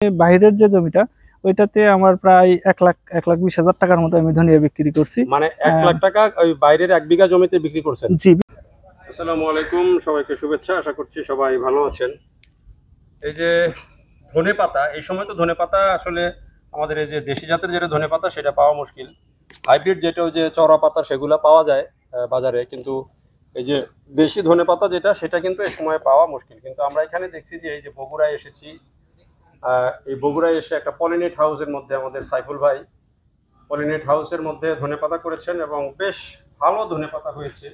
বাইরের যে জমিটা ওইটাতে আমার প্রায় 1,20,000 টাকার মতো আমি ধনিয়া বিক্রি করছি। মানে 1,00,000 টাকা ওই বাইরের 1 বিঘা জমিতে বিক্রি করছেন? জি। আসসালামু আলাইকুম, সবাইকে শুভেচ্ছা। আশা করছি সবাই ভালো আছেন। এই যে ধনেপাতা, এই সময় তো ধনেপাতা আসলে আমাদের এই যে দেশি জাতের যেটা ধনেপাতা সেটা পাওয়া মুশকিল। হাইব্রিড যেটা ওই যে চড়া পাতা সেগুলো পাওয়া যায় বাজারে, কিন্তু এই যে দেশি ধনেপাতা যেটা সেটা কিন্তু এই সময় পাওয়া মুশকিল। কিন্তু আমরা এখানে দেখছি যে এই যে বগুড়ায় এসেছি, এই বগুড়ায় এসে একটা পলিনেট হাউসের মধ্যে আমাদের সাইফুল ভাই পলিনেট হাউসের মধ্যে ধনেপাতা করেছেন এবং বেশ ভালো ধনেপাতা হয়েছে।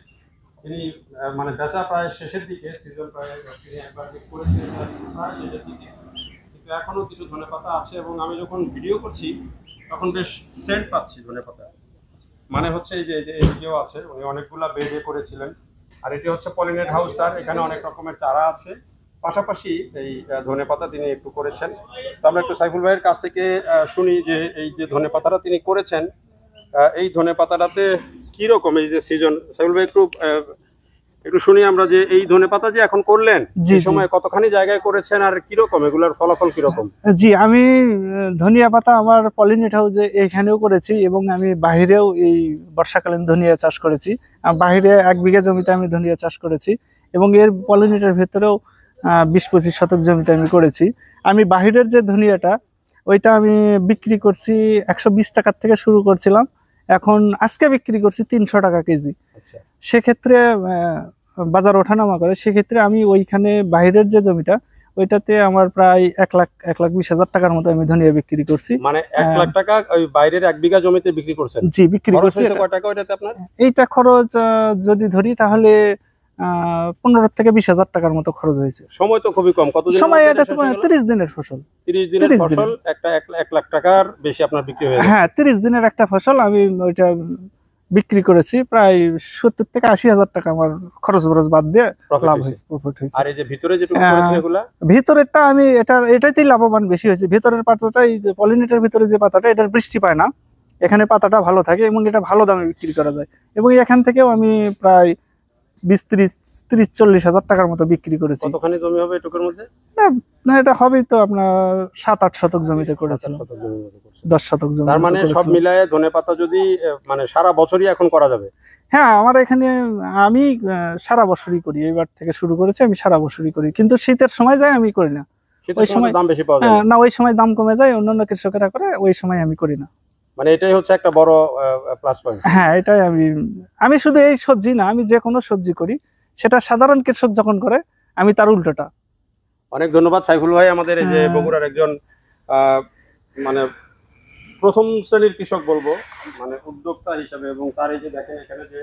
তিনি মানে বেচা প্রায় শেষের দিকে, সিজন প্রায় তিনি একবার করেছিলেন প্রায় শেষের দিকে, কিন্তু এখনো কিছু ধনেপাতা আছে এবং আমি যখন ভিডিও করছি তখন বেশ সেন্ট পাচ্ছি ধনেপাতা। মানে হচ্ছে এই যে ভিডিও আছে, উনি অনেকগুলা বেডে করেছিলেন। আর এটি হচ্ছে পলিনেট হাউস, তার এখানে অনেক রকমের চারা আছে, পাশাপাশি এই ধনেপাতা তিনি একটু করেছেন। তো আমরা একটু সাইফুল ভাইয়ের কাছ থেকে শুনি যে এই যে ধনেপাতাটা তিনি করেছেন, এই ধনেপাতাটাতে কিরকম এই যে সিজন, সাইফুল ভাই একটু শুনি আমরা যে এই ধনেপাতা যে এখন করলেন এই সময় কতখানি জায়গায় করেছেন আর কিরকম এগুলোর ফলাফল কিরকম? জি, আমি ধনিয়া পাতা আমার পলিনেট হাউসে এখানেও করেছি এবং আমি বাহিরেও এই বর্ষাকালীন ধনিয়া চাষ করেছি। বাহিরে 1 বিঘা জমিতে আমি ধনিয়া চাষ করেছি এবং এর পলিনেটের ভেতরেও 20-25 শতক জমিতে আমি করেছি। আমি বাহিরের যে ধনিয়াটা ওইটা আমি বিক্রি করছি 120 টাকার থেকে শুরু করছিলাম, এখন আজকে বিক্রি করছি 300 টাকা কেজি। সেক্ষেত্রে বাজার ওঠানামা করে, সেক্ষেত্রে আমি ওইখানে বাইরের যে জমিটা ওইটাতে আমার প্রায় 1,20,000 টাকার মতো আমি ধনিয়া বিক্রি করছি। মানে 1,00,000 টাকা ওই বাইরের 1 বিঘা জমিতে বিক্রি করছেন? জি, বিক্রি করছি। কত টাকা ওইটাতে আপনার? এইটা খরচ যদি ধরি তাহলে 15 থেকে 20,000 টাকার মতো খরচ হয়েছে। সময় তো খুবই কম। কত সময়? এটা 30 দিনের ফসল। 30 দিনের ফসল, একটা 1,00,000 টাকার বেশি আপনার বিক্রি হয়ে গেছে। হ্যাঁ, 30 দিনের একটা ফসল আমি ওইটা বিক্রি করেছি প্রায় 70 থেকে 80,000 টাকা আমার খরচ বরচ বাদ দিয়ে লাভ হয়েছে, প্রফিট হয়েছে। আর এই যে ভিতরে যেটুকু করেছেন এগুলা, ভিতরেরটা আমি এটাতেই লাভবান বেশি হয়েছে। ভিতরের পাতাটা, এই যে পলিনেটের ভিতরে যে পাতাটা, এটার বৃষ্টি পায় না, এখানে পাতাটা ভালো থাকে এবং এটা ভালো দামে বিক্রি করা যায়। এবং এখান থেকেও আমি প্রায় 20-30-40 হাজার টাকার মতো বিক্রি করেছি। কতখানি জমি হবে এটুকুর মধ্যে? না, এটা হবেই তো আপনার 7-8 শতক জমিতে করেছিল, 10 শতক জমি। তার মানে সব মিলায়ে ধনেপাতা যদি মানে সারা বছরই এখন করা যাবে? হ্যাঁ, আমার এখানে আমি সারা বছরই করি, এবার থেকে শুরু করেছি, আমি সারা বছরই করি, কিন্তু শীতের সময় যায় আমি করি না। ওই সময় দাম বেশি পাওয়া যায় না, ওই সময় দাম কমে যায়, অন্যান্য কৃষকেরা করে, ওই সময় আমি করি না। মানে এটাই হচ্ছে একটা বড় প্লাস পয়েন্ট। হ্যাঁ, এটাই। আমি শুধু এই সবজি না, আমি যে কোনো সবজি করি, সেটা সাধারণ কৃষক যখন করে আমি তার উল্টোটা। অনেক ধন্যবাদ সাইফুল ভাই, আমাদের এই যে বগুড়ার একজন মানে প্রথম শ্রেণীর কৃষক বলবো, মানে উদ্যোক্তা হিসাবে। এবং তার এই যে দেখেন এখানে যে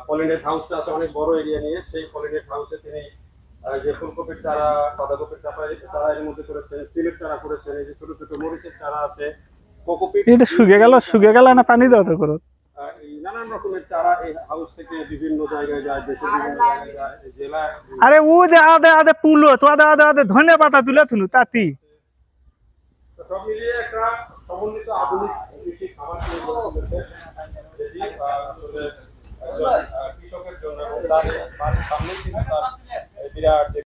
পলিনেট হাউসটা আছে অনেক বড় এরিয়া নিয়ে, সেই পলিনেট হাউসে তিনি যে ফুলকপির চারা, বাঁধাকপির চারা এর মধ্যে করেছেন, সিলেট চারা করেছেন, এই যে ছোট ছোট মরিচের চারা আছে, কোকোপি। এটা শুকিয়ে গেল না, পানি দাও তো করো। এই নানান রকমের চারা এই হাউস থেকে বিভিন্ন জায়গায় যায়, দেশের বিভিন্ন জায়গায় যায়, জেলায়। আরে ও যে আদে পুলো তো আদে ধনে পাতা তুলে থুলু তাতি। সব মিলিয়ে একটা সমন্বিত আধুনিক কৃষি খামার তৈরি করতে যেটি আসলে কৃষকের জন্য এবং তার সামনে কিন্তু তার বিরাট